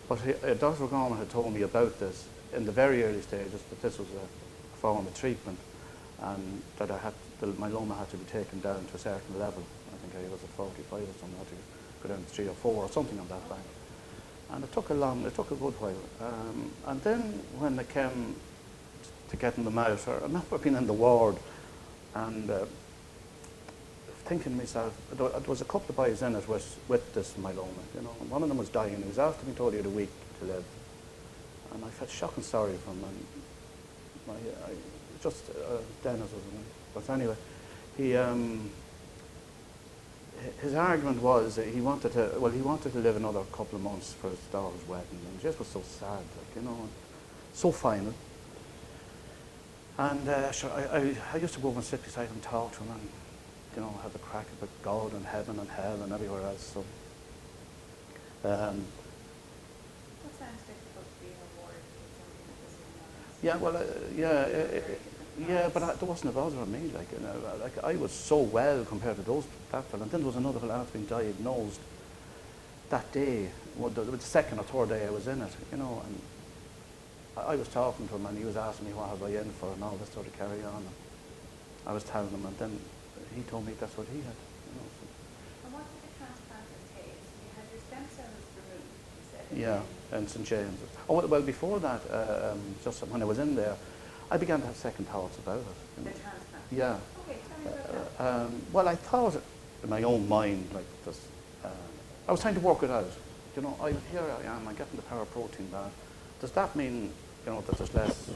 But Dr. Gorman had told me about this in the very early stages, that this was a form of treatment, and that the myeloma had to be taken down to a certain level. I think I was at 45 or something, I had to go down to 3 or 4 or something on that line. And it took a good while. And then when it came to getting them out, I remember being in the ward and thinking to myself, there was a couple of boys in it with this myeloma, you know. And one of them was dying. He was after being told he had a week to live. And I felt shocking sorry for him. And Dennis was in it. But anyway, his argument was that he wanted to live another couple of months for his daughter's wedding. And it just was so sad, like, you know, and so final. And sure, I used to go over and sit beside him and talk to him and, you know, have a crack about God and heaven and hell and everywhere else. So, what sounds difficult being a ward with something that doesn't yeah, but there wasn't a bother on me. Like, you know, like I was so well compared to that fellow. And then there was another fellow after being diagnosed that day, the second or third day I was in it, you know, and I was talking to him and he was asking me what have I in for and all this sort of carry on. And I was telling him, and then he told me that's what he had. You know, so. And what did the transplant entail? You had your stem cells removed, you said? Yeah, and St. James. Oh, well, before that, just when I was in there, I began to have second thoughts about it. The transplant? Yeah. Okay, tell me about that. Well, I thought in my own mind, like this, I was trying to work it out. You know, here I am, I'm getting the paraprotein back. Does that mean, you know, that there's less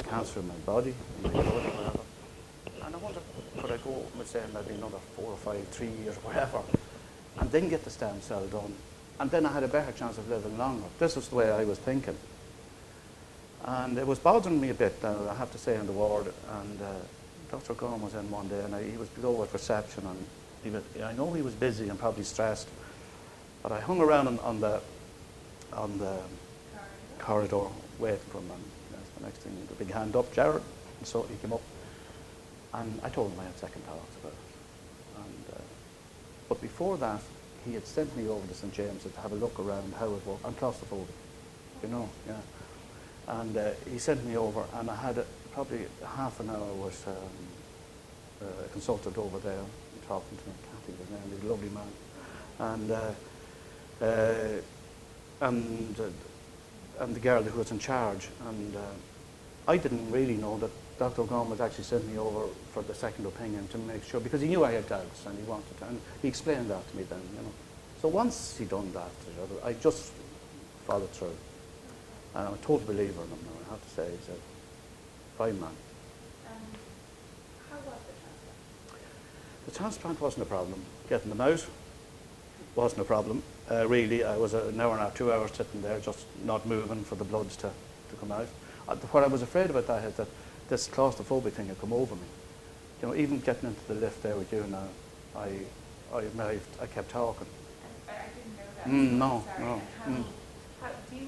cancer in my body, in my blood, whatever? And I wonder, could I go, let's say, maybe another 4 or 5, 3 years, whatever, and then get the stem cell done, and then I had a better chance of living longer. This was the way I was thinking. And it was bothering me a bit, I have to say, in the ward. And Dr. Gorman was in one day, and he was below at reception, and I know he was busy and probably stressed, but I hung around on the corridor waiting for him. And the next thing, the big hand up, Gerard, and so he came up, and I told him I had second thoughts about it. And but before that, he had sent me over to St. James to have a look around how it worked. I'm claustrophobic, you know, yeah. And he sent me over, and I had probably half an hour with a consultant over there talking to me. I can't think of his name. He's a lovely man. And the girl who was in charge. And I didn't really know that Dr. Gorman actually sent me over for the second opinion to make sure, because he knew I had doubts and he wanted to, and he explained that to me then, you know. So once he done that, I just followed through. And I'm a total believer in him now, I have to say. He's a fine man. How was the transplant? The transplant wasn't a problem. Getting them out wasn't a problem. Really, I was an hour and a half, 2 hours sitting there, just not moving for the bloods to come out. What I was afraid about that is that this claustrophobic thing had come over me. You know, even getting into the lift there with you now, I kept talking. I didn't know that. No. How do you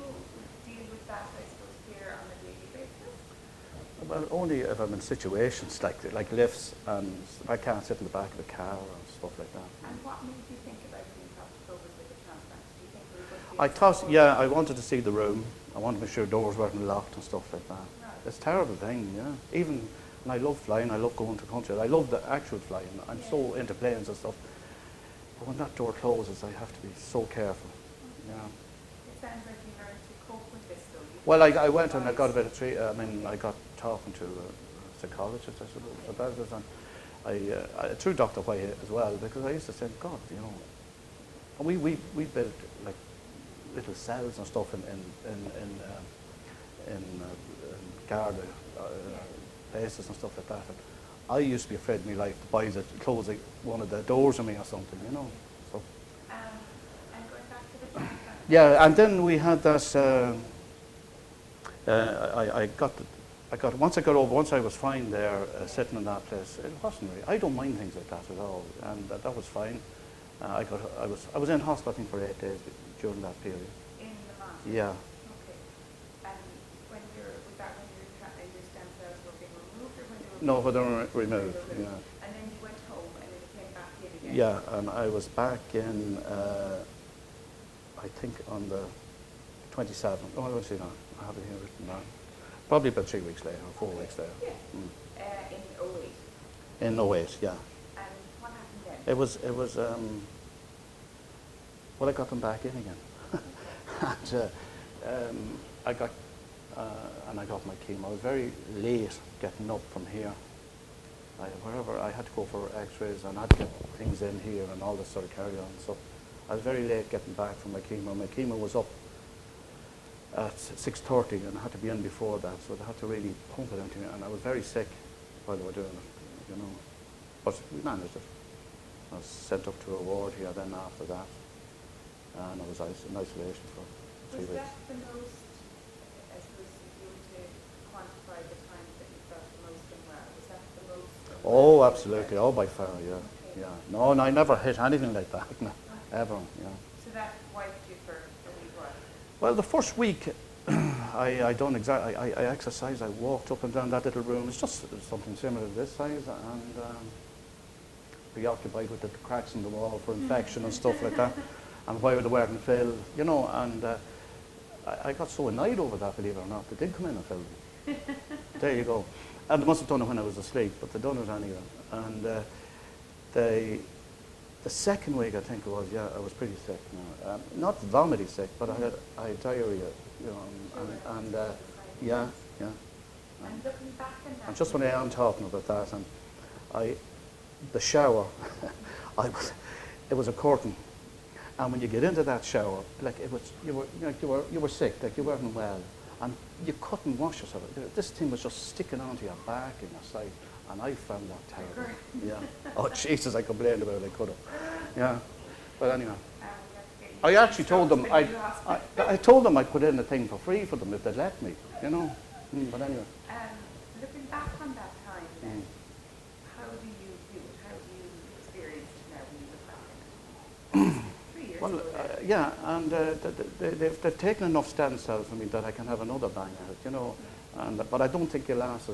deal with that, I suppose, here on a daily basis? Well, only if I'm in situations like lifts, and I can't sit in the back of a car or stuff like that. And what made you think about being claustrophobic with the transplant? Do you think it was going to be I thought, yeah, I wanted to see the room. I wanted to make sure doors weren't locked and stuff like that. Right. It's a terrible thing, yeah. Even, and I love flying, I love going to country. I love the actual flying. I'm so into planes and stuff. But when that door closes, I have to be so careful. Yeah. It sounds like you learned to cope with this, though. Well, I went and I got a bit of I got talking to a psychologist, I suppose, about it, and I through Dr. White as well, because I used to say, God, you know, and we built like little cells and stuff in garden places and stuff like that. And I used to be afraid of my life, the boys that close one of the doors on me or something, you know. So. And going back to the transplant. Yeah, and then we had this. Once I was fine there, sitting in that place, it wasn't really. I don't mind things like that at all, and that was fine. I was in hospital, I think, for 8 days during that period. In the month? Yeah. Okay. And was that when your stem cells were being removed, or when they were? No, when they were removed. Yeah. And then you went home, and then you came back in again. Yeah, and I was back in. I think on the 27. Oh, let's see now. I have it here written down. Probably about 3 weeks later, or 4 weeks later. Yeah. In 08. In 08, yeah. And what happened then? It was, well, I got them back in again. And I got my chemo. I was very late getting up from here. Wherever I had to go for x-rays and I had to get things in here and all this sort of carry on. So I was very late getting back from my chemo. My chemo was up at 6:30 and I had to be in before that, so they had to really pump it into me. And I was very sick while they were doing it, you know. But we managed it. I was sent up to a ward here then after that, and I was in isolation for 3 weeks. Was that the most, I suppose, if you were to quantify the times that you felt the most unwell, was that the most? Oh, absolutely. Oh, by far, yeah. Okay. Yeah. No, I never hit anything like that, no, ever, yeah. So that wiped you for a wee while? Well, the first week, I exercised. I walked up and down that little room. It's just something similar to this size, and preoccupied with the cracks in the wall for infection and stuff like that, and why they weren't filled, you know. And I got so annoyed over that, believe it or not, they did come in and fill me. There you go. And they must have done it when I was asleep, but they done it anyway. And the second week, I think it was, yeah, I was pretty sick now. Not vomiting sick, but I had diarrhea, you know, and yeah. And looking back in that, And just when I am talking about that, and the shower, it was a curtain, and when you get into that shower, like you were sick, like you weren't well, and you couldn't wash yourself. This thing was just sticking onto your back and your side, and I found that terrible. Yeah. Oh Jesus, I complained about it. I could have. Yeah. But anyway, I actually told them I told them I'd put in a thing for free for them if they'd let me. You know. But anyway. looking back on that time, then, how do you view it? How do you experience it now when you look back on it? 3 years Well, ago. yeah, and they've taken enough stem cells for me that I can have another bang at it, you know. And but I don't think it lasts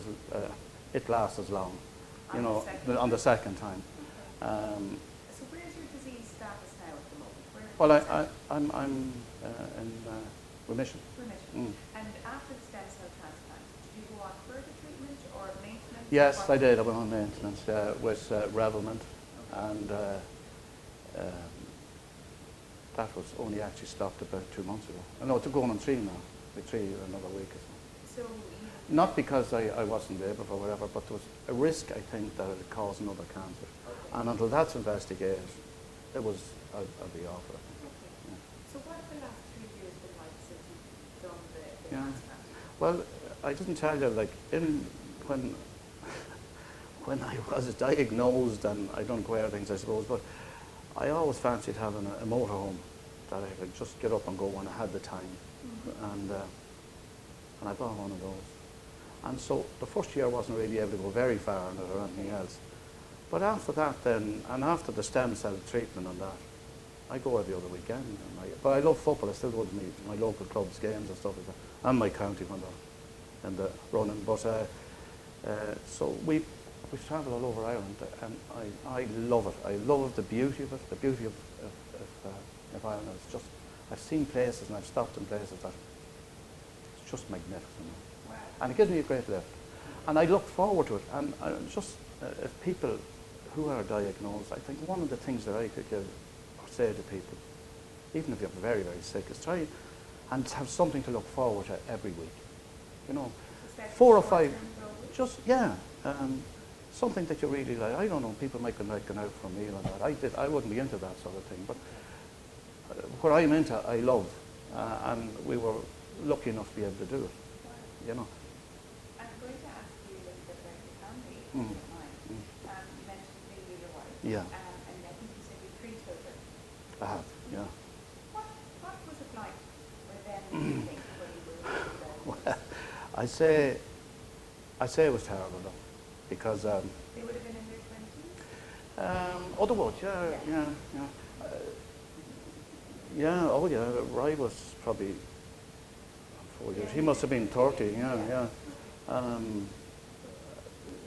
as long, you know, on the second time. So where's your disease status now at the moment? Well, I'm in remission. Remission. And after the stem cell transplant, did you go on further treatment or maintenance? Yes, I did. I went on maintenance with Revelment, and that was only actually stopped about 2 months ago. No, it's going on 3 now. Another week or so. So not because I wasn't able or whatever, but there was a risk, I think, that it would cause another cancer. Okay. And until that's investigated, I'll be off it. Okay. Yeah. So what have the last 3 years been like since you've done the Yeah. transplant? Well, I didn't tell you, like, when I was diagnosed, and I don't go things, I suppose, but I always fancied having a motorhome that I could just get up and go when I had the time. And I bought one of those. And so the first year I wasn't really able to go very far on it or anything else. But after that then, and after the stem cell treatment and that, I go every other weekend. But I love football. I still go to my local club's games and stuff like that, and my county when they're in the running. But so we travel all over Ireland, and I love it. I love the beauty of it, the beauty of Ireland. It's just, I've seen places and I've stopped in places that it's just magnificent. Wow. And it gives me a great lift. And I look forward to it. And if people who are diagnosed, I think one of the things that I could give or say to people, even if you're very, very sick, is try and have something to look forward to every week. You know, 4 or 5, just, yeah. Something that you really like. I don't know, people might be like going out for a meal and that. I wouldn't be into that sort of thing. But what I'm into, I love. And we were lucky enough to be able to do it. You know. I'm going to ask you a little bit about your family, if you don't mind. You mentioned maybe your wife. Yeah. And I think you said you have 3 children. I have, yeah. What was it like for them, do you think, when you were Well, I say it was terrible though, because they would have been in their 20s? oh, they would, yeah. Yeah, oh yeah, Ry was probably 4 years. He must have been 30, yeah.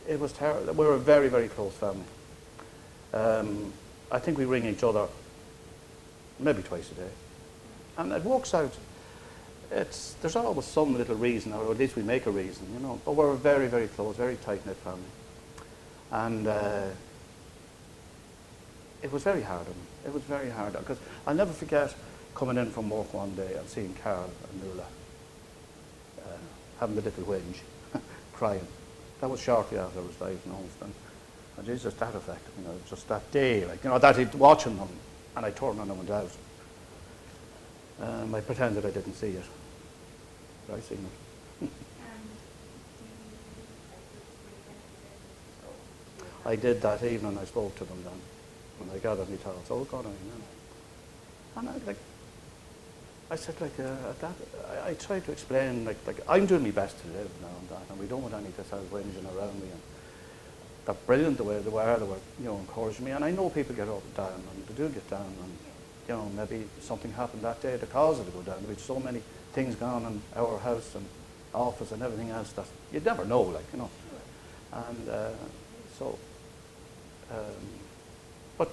It was terrible. We were a very, very close family. I think we ring each other maybe twice a day. And it works out there's always some little reason, or at least we make a reason, you know. But we're a very, very close, very tight-knit family. And it was very hard on me. It was very hard, because I'll never forget coming in from work one day and seeing Carol and Nuala having the little whinge, crying. That was shortly after I was diagnosed. And Jesus, that affected me, you know, just that day, like, you know, that watching them, and I turned and I went out. I pretended I didn't see it. But I seen it. I did that evening. I spoke to them then, when I gathered my thoughts. Oh God, I know. And I said, like, I tried to explain, like I'm doing my best to live now and that, and we don't want any of this out whinging around me. And they're brilliant the way they were, you know, encouraging me. And I know people get up and down, and they do get down, and you know, maybe something happened that day that caused it to go down. There's so many things going on in our house and office and everything else that you'd never know, like, you know. And but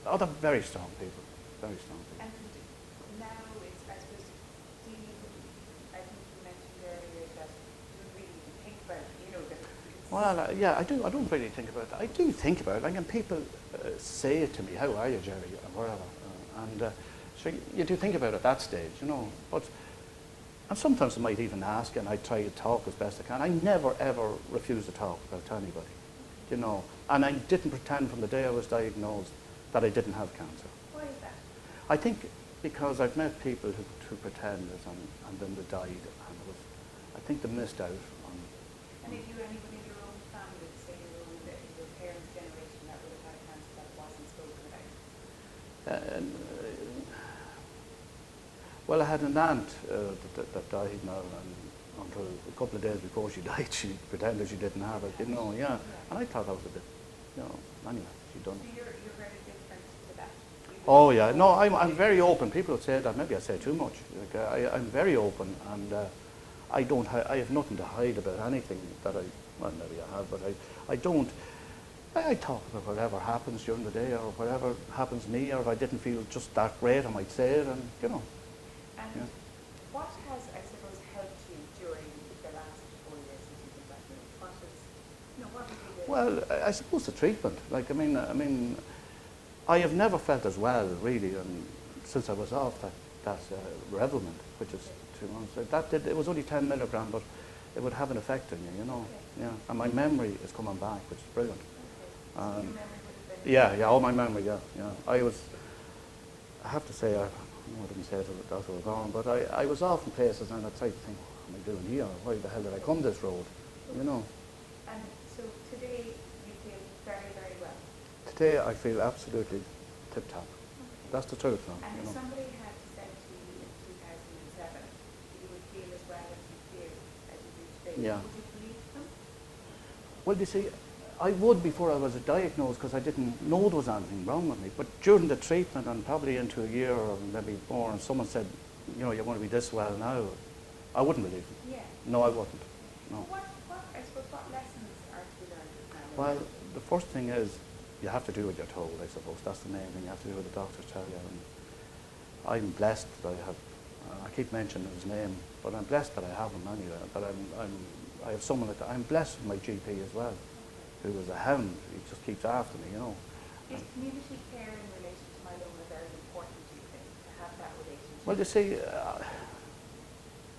other very strong people, very strong people. And now it's, I suppose, I think you mentioned earlier that you don't really even think about it, you know, that well, yeah, I do. I don't really think about it. I do think about it. Like, and people say it to me, "How are you, Jerry?" and whatever. So you do think about it at that stage, you know. And sometimes I might even ask, and I try to talk as best I can. I never ever refuse to talk about to anybody, you know. And I didn't pretend from the day I was diagnosed that I didn't have cancer. Why is that? I think because I've met people who pretended and then they died, and I think they missed out on. And if you anybody in your own family, say your parents' generation that would have had cancer that wasn't spoken about? Well, I had an aunt that died now, and until a couple of days before she died, she pretended she didn't have it, you know, yeah. And I thought that was a bit, you know, anyway, she done it. So you're very different to that? Oh, yeah. No, I'm very open. People would say that. Maybe I say too much. Like, I'm very open, and I have nothing to hide about anything that well, maybe I have, but I don't. I talk about whatever happens during the day, or whatever happens to me, or if I didn't feel just that great, I might say it, and, you know. And yeah. what has, I suppose, helped you during the last 4 years since you've been diagnosed? What have you done? Well, I suppose the treatment. Like, I mean, I have never felt as well, really, and since I was off that Revlimid, which is 2 months. It was only 10 milligram, but it would have an effect on you, you know. Okay. Yeah, and my memory is coming back, which is brilliant. Okay. So your memory would have been... Yeah, all my memory, yeah. I have to say, I didn't say it to Dr. O'Gorman, but I was off in places and I tried to think, what am I doing here? Why the hell did I come this road? You know. And so today you feel very, very well? Today I feel absolutely tip-top. Okay. That's the truth now. And you if know. somebody had said to you in 2007 you would feel as well as you feel as you do today, yeah. would you believe them? Well, you see, I would before I was diagnosed, because I didn't know there was anything wrong with me. But during the treatment, and probably into a year or maybe more, and someone said, you know, you're going to be this well now, I wouldn't believe them. Yeah. No, I wouldn't. No. I suppose, what lessons are to be learned now? Well, the first thing is you have to do what you're told, I suppose. That's the main thing. You have to do what the doctors tell you. And I'm blessed that I have, I keep mentioning his name, but I'm blessed that I have him anyway. That I have someone like that. I'm blessed with my GP as well, who was a hound. He just keeps after me, you know. Is community care in relation to myeloma very important, do you think, to have that relationship? Well, you see,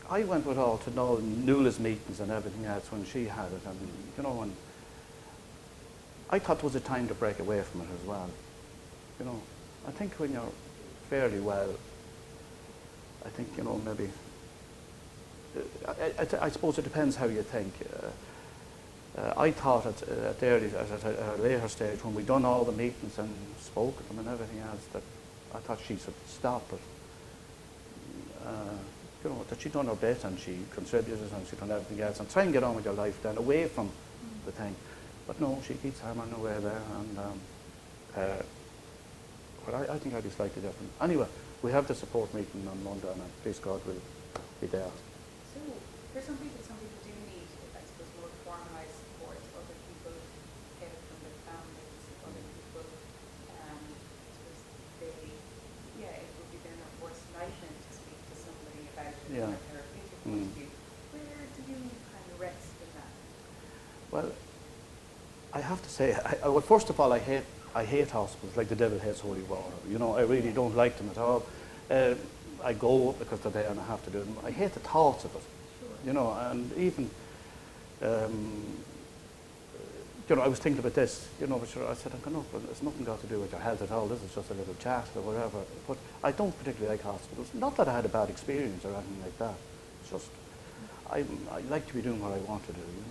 I went with all to know Nuala's meetings and everything else when she had it, and you know, and I thought there was a time to break away from it as well. You know, I think when you're fairly well, I think, you know, maybe, I suppose it depends how you think. I thought at a later stage, when we'd done all the meetings and spoke to them and everything else, that I thought she should stop it. You know, that she'd done her bit and she contributed and she'd done everything else, and try and get on with your life then, away from the thing. But no, she keeps hammering away there, and but I think I'd be slightly different. Anyway, we have the support meeting on Monday, and please God will be there. So, for some people do need, I suppose, more formalised support. Other people get it from their families. Other people, I suppose, it would be their worst nightmare to speak to somebody about it. Yeah. from a therapeutic point of view. Where do you kind of rest in that? Well, I have to say, well, first of all, I hate hospitals like the devil hates holy water. You know, I really don't like them at all. I go because they're there and I have to do them. I hate the thoughts of it. Sure. You know, and even, you know, I was thinking about this, you know, but sure, I said, I'm going up, it's nothing got to do with your health at all, this is just a little chat or whatever. But I don't particularly like hospitals. Not that I had a bad experience or anything like that. It's just, I like to be doing what I want to do, you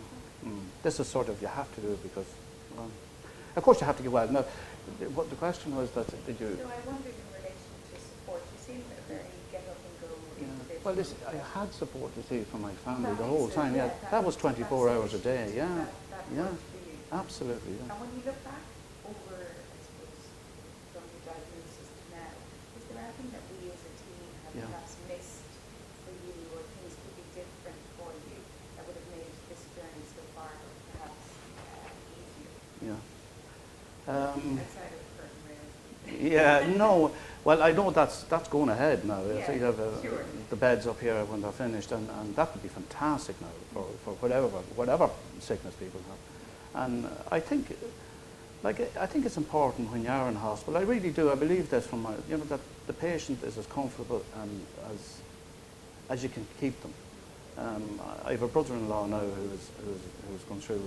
know. This is sort of, you have to do it because, of course you have to get well. Now, what the question was that, did you... So I wondered in relation to support, you seem a very get up and go individual. Well, this, I had support, you see, from my family That the whole makes it- time. Yeah, yeah, that was 24 hours a that's day. Yeah, that yeah, worked for you. absolutely. Yeah. And when you look back over, I suppose, from your diagnosis to now, is there anything that we as a team have Yeah. perhaps missed for you, or things could be different for you that would have made this journey so far perhaps easier? Yeah. Outside of the curtain rails. Yeah, no. Well, I know that's going ahead now. Yeah, So you have sure. the beds up here when they're finished, and that would be fantastic now for whatever sickness people have. And I think, like, I think it's important when you are in hospital. I really do. I believe this from my, you know, that the patient is as comfortable and as you can keep them. I have a brother-in-law now who's gone through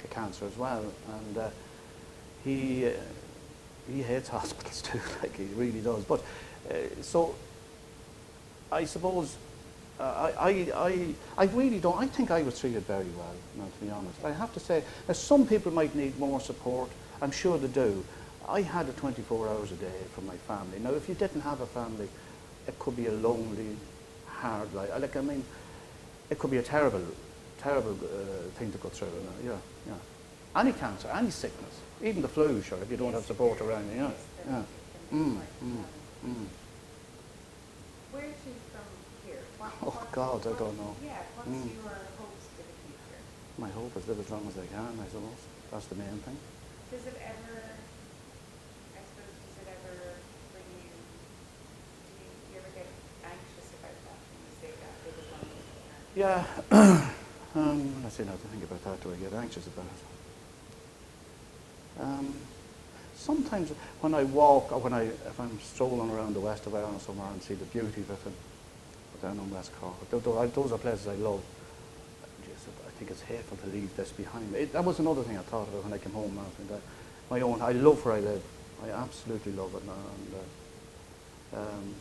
a cancer as well, and he hates hospitals too, like he really does. But so I suppose I really don't. I think I was treated very well, now, to be honest. I have to say, some people might need more support. I'm sure they do. I had it 24 hours a day from my family. Now, if you didn't have a family, it could be a lonely, hard life. Like, I mean, it could be a terrible thing to go through. Yeah, yeah. Any cancer, any sickness, even the flu, sure, if you don't have support around you. Yeah, yeah. Where to from here? Oh God, I don't know. Yeah, what's your hopes for the future? My hope is live as long as I can, I suppose. That's the main thing. Does it ever, I suppose, does it ever bring you, do you ever get anxious about that when you say that, live as long as you can? Yeah. Let's see, now to think about that, do I get anxious about it? Sometimes when I walk, or if I'm strolling around the west of Ireland somewhere and see the beauty of it, down on West Cork, those are places I love. I think it's hateful to leave this behind me. That was another thing I thought about when I came home now. I love where I live. I absolutely love it now. And,